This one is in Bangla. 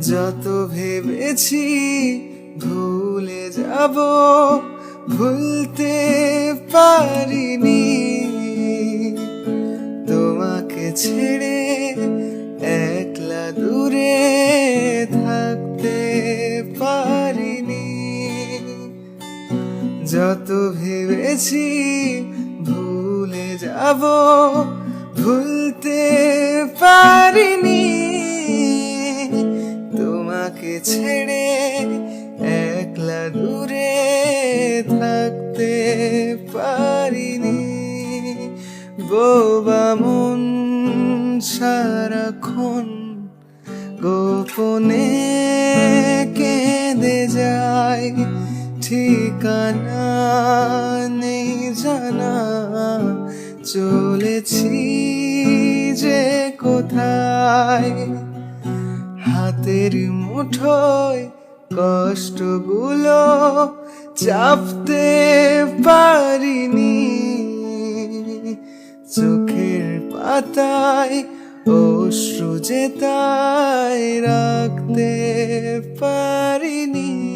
যত ভেবেছি ভুলে যাব, ভুলতে পারিনি। তোমাকে ছেড়ে একলা দূরে থাকতে পারিনি। যত ভেবেছি ভুলে যাব, ভুলতে পারিনি। তোমাকে ছেড়ে একলা দূরে থাকতে পারিনি। বোবা মন সারাক্ষণ গোপনে কেঁদে যায়, ঠিকানা নেই জানা, চলেছি যে কোথায়। হাতের মুঠোয় কষ্টগুলো চাপতে পারিনি, চোখের পাতায় অশ্রু যে তাই রাখতে পারিনি।